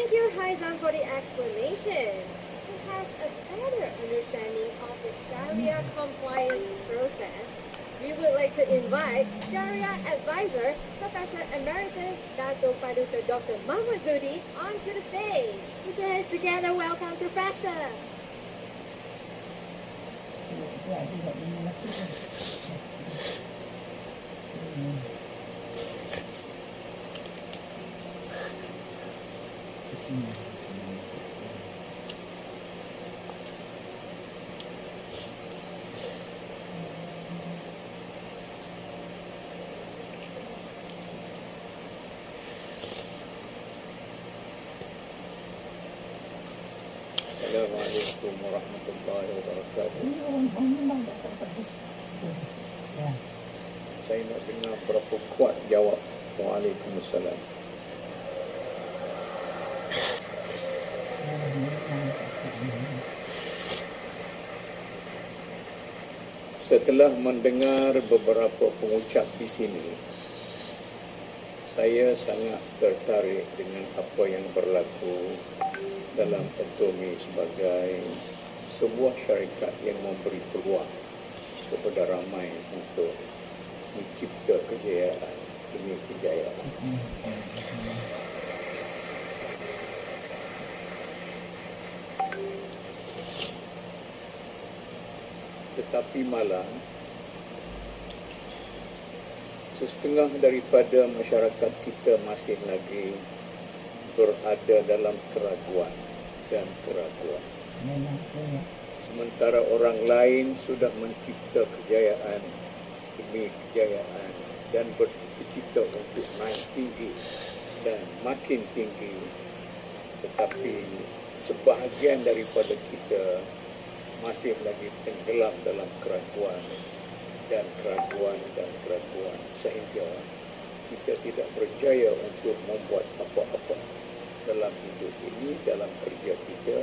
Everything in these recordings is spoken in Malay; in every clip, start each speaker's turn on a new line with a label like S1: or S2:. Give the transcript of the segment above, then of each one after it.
S1: Thank you, Haizan, for the explanation. To have a better understanding of the Sharia compliance process, we would like to invite Sharia advisor, Professor Emeritus Dato Paduka Dr. Muhammad Zudi, onto the stage. Put your hands together. Welcome, Professor.
S2: Assalamualaikum warahmatullahi wabarakatuh. Saya nak dengar berapa kuat jawab Waalaikumsalam. Setelah mendengar beberapa pengucap di sini, saya sangat tertarik dengan apa yang berlaku dalam Atomi sebagai sebuah syarikat yang memberi peluang kepada ramai untuk mencipta kejayaan demi kejayaan. Tetapi malah setengah daripada masyarakat kita masih lagi berada dalam keraguan dan keraguan. Sementara orang lain sudah mencipta kejayaan demi kejayaan dan bercita untuk naik tinggi dan makin tinggi, tetapi sebahagian daripada kita masih lagi tenggelam dalam keraguan dan keraguan dan keraguan, sehingga kita tidak berjaya untuk membuat apa-apa dalam hidup ini, dalam kerja kita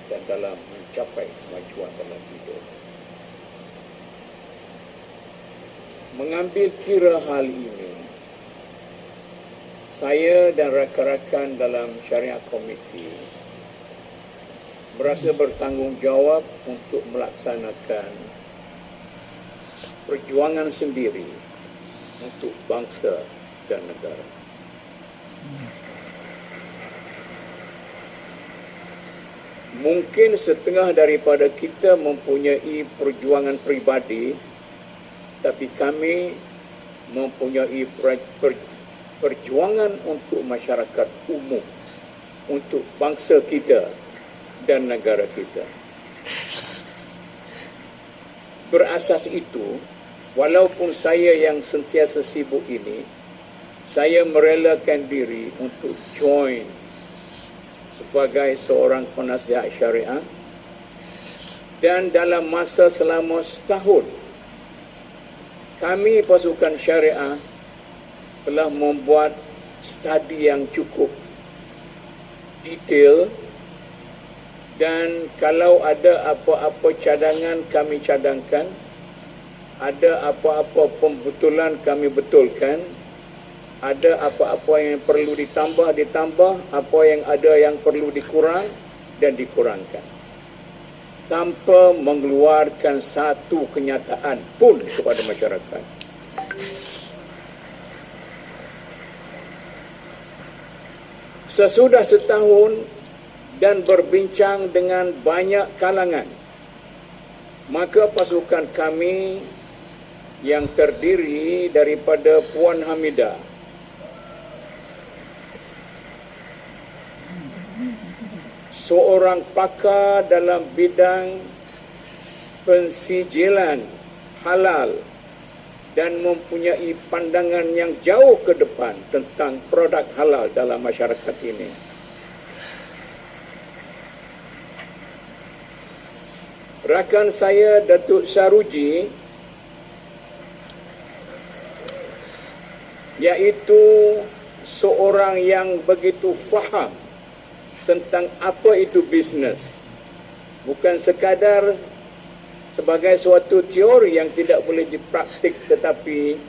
S2: dan dalam mencapai kemajuan dalam hidup. Mengambil kira hal ini, saya dan rakan-rakan dalam Syariah Committee merasa bertanggungjawab untuk melaksanakan perjuangan sendiri untuk bangsa dan negara. Mungkin setengah daripada kita mempunyai perjuangan pribadi, tapi kami mempunyai perjuangan untuk masyarakat umum, untuk bangsa kita dan negara kita. Berasas itu, walaupun saya yang sentiasa sibuk ini, saya merelakan diri untuk join sebagai seorang penasihat syariah, dan dalam masa selama setahun kami pasukan syariah telah membuat studi yang cukup detail, dan kalau ada apa-apa cadangan kami cadangkan, ada apa-apa pembetulan kami betulkan, ada apa-apa yang perlu ditambah, apa yang ada yang perlu dikurang dan dikurangkan, tanpa mengeluarkan satu kenyataan pun kepada masyarakat. Sesudah setahun dan berbincang dengan banyak kalangan, maka pasukan kami yang terdiri daripada Puan Hamidah, seorang pakar dalam bidang pensijilan halal dan mempunyai pandangan yang jauh ke depan tentang produk halal dalam masyarakat ini. Rakan saya Datuk Saruji, iaitu seorang yang begitu faham tentang apa itu bisnes, bukan sekadar sebagai suatu teori yang tidak boleh dipraktik, tetapi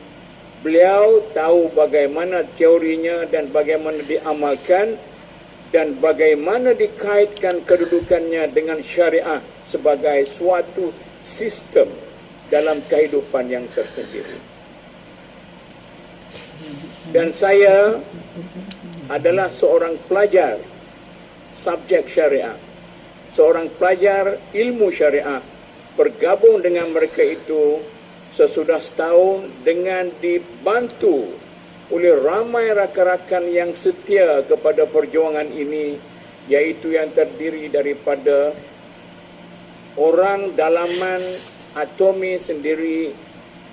S2: beliau tahu bagaimana teorinya dan bagaimana diamalkan dan bagaimana dikaitkan kedudukannya dengan syariah sebagai suatu sistem dalam kehidupan yang tersendiri. Dan saya adalah seorang pelajar subjek syariah, seorang pelajar ilmu syariah, bergabung dengan mereka itu sesudah setahun dengan dibantu oleh ramai rakan-rakan yang setia kepada perjuangan ini, yaitu yang terdiri daripada orang dalaman Atomi sendiri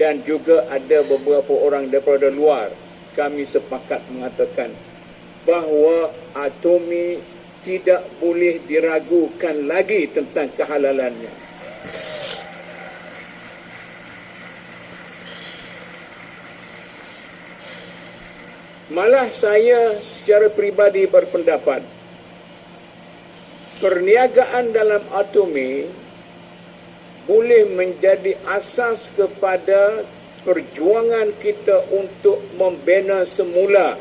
S2: dan juga ada beberapa orang daripada luar. Kami sepakat mengatakan bahawa Atomi tidak boleh diragukan lagi tentang kehalalannya. Malah saya secara peribadi berpendapat perniagaan dalam Atomi boleh menjadi asas kepada perjuangan kita untuk membina semula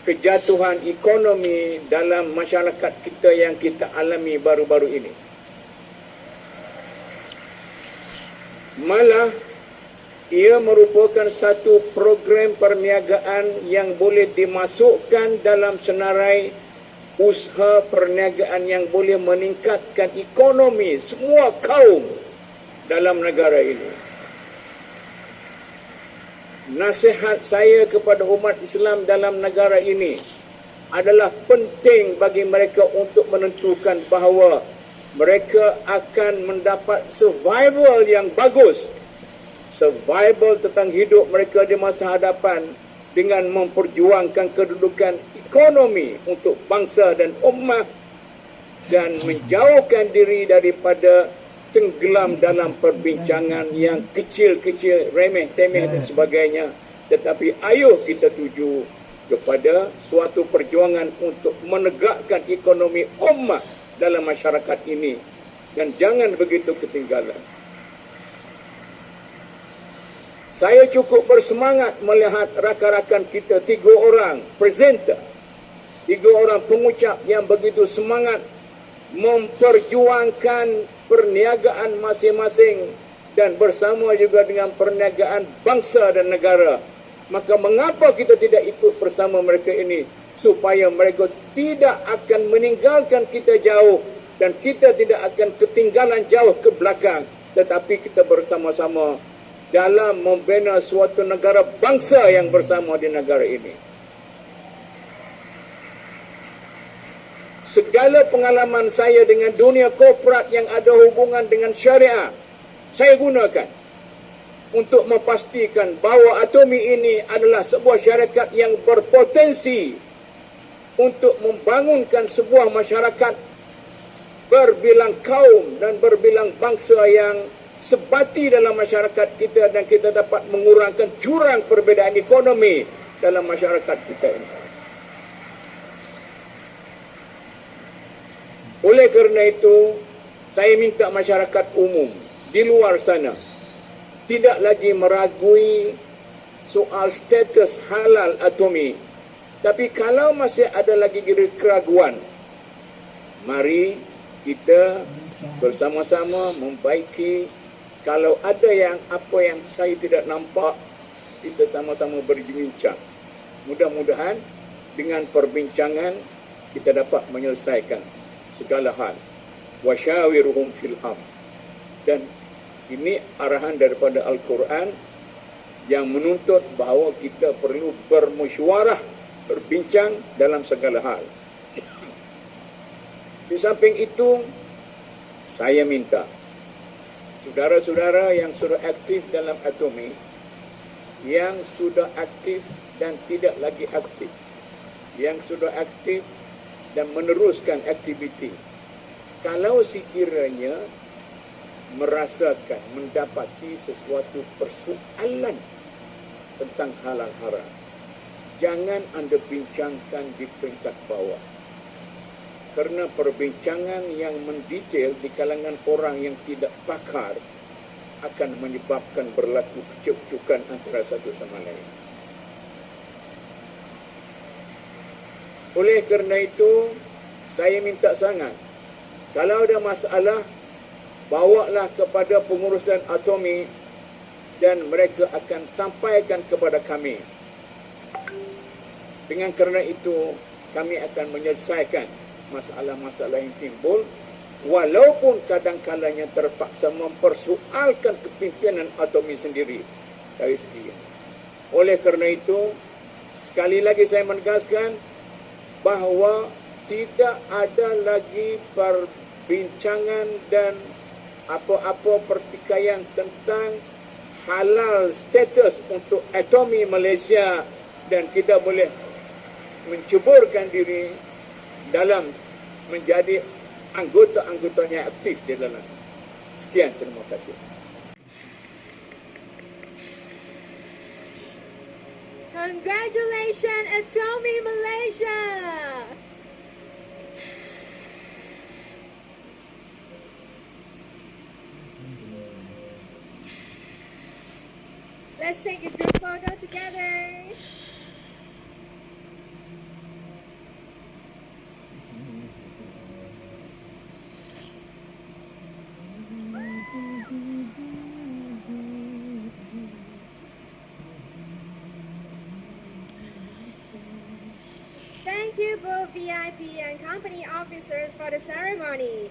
S2: kejatuhan ekonomi dalam masyarakat kita yang kita alami baru-baru ini. Malah ia merupakan satu program perniagaan yang boleh dimasukkan dalam senarai usaha perniagaan yang boleh meningkatkan ekonomi semua kaum dalam negara ini. Nasihat saya kepada umat Islam dalam negara ini adalah penting bagi mereka untuk menentukan bahawa mereka akan mendapat survival yang bagus, survival tentang hidup mereka di masa hadapan dengan memperjuangkan kedudukan ekonomi untuk bangsa dan ummah dan menjauhkan diri daripada tenggelam dalam perbincangan yang kecil-kecil, remeh-temeh dan sebagainya. Tetapi ayuh kita tuju kepada suatu perjuangan untuk menegakkan ekonomi ummah dalam masyarakat ini dan jangan begitu ketinggalan. Saya cukup bersemangat melihat rakan-rakan kita, 3 orang presenter, 3 orang pengucap yang begitu semangat memperjuangkan perniagaan masing-masing dan bersama juga dengan perniagaan bangsa dan negara. Maka mengapa kita tidak ikut bersama mereka ini supaya mereka tidak akan meninggalkan kita jauh dan kita tidak akan ketinggalan jauh ke belakang, tetapi kita bersama-sama dalam membina suatu negara bangsa yang bersama di negara ini. Segala pengalaman saya dengan dunia korporat yang ada hubungan dengan syariah, saya gunakan untuk memastikan bahawa Atomi ini adalah sebuah syarikat yang berpotensi untuk membangunkan sebuah masyarakat berbilang kaum dan berbilang bangsa yang sebati dalam masyarakat kita dan kita dapat mengurangkan jurang perbezaan ekonomi dalam masyarakat kita ini. Oleh kerana itu, saya minta masyarakat umum di luar sana tidak lagi meragui soal status halal Atomi. Tapi kalau masih ada lagi keraguan, mari kita bersama-sama membaiki. Kalau ada yang apa yang saya tidak nampak, kita sama-sama berbincang. Mudah-mudahan dengan perbincangan kita dapat menyelesaikan segala hal. Wasyawiruhum fil amr. Dan ini arahan daripada Al-Quran yang menuntut bahawa kita perlu bermusyawarah, berbincang dalam segala hal. Di samping itu, saya minta saudara-saudara yang sudah aktif dalam Atomi, yang sudah aktif dan tidak lagi aktif, yang sudah aktif dan meneruskan aktiviti, kalau sekiranya merasakan, mendapati sesuatu persoalan tentang halal haram, jangan anda bincangkan di peringkat bawah. Kerana perbincangan yang mendetail di kalangan orang yang tidak pakar akan menyebabkan berlaku kecekcokan antara satu sama lain. Oleh kerana itu, saya minta sangat, kalau ada masalah, bawalah kepada pengurusan atomi dan mereka akan sampaikan kepada kami. Dengan kerana itu, kami akan menyelesaikan masalah-masalah yang timbul, walaupun kadang-kadangnya terpaksa mempersoalkan kepimpinan atomi sendiri dari segi ini. Oleh kerana itu, sekali lagi saya menegaskan bahawa tidak ada lagi perbincangan dan apa-apa pertikaian tentang halal status untuk atomi Malaysia, dan kita boleh menceburkan diri dalam menjadi anggota-anggotanya aktif di dalam. Sekian, terima kasih.
S1: Congratulations, Atomi Malaysia! Let's take a group photo together. Thank you both VIP and company officers for the ceremony.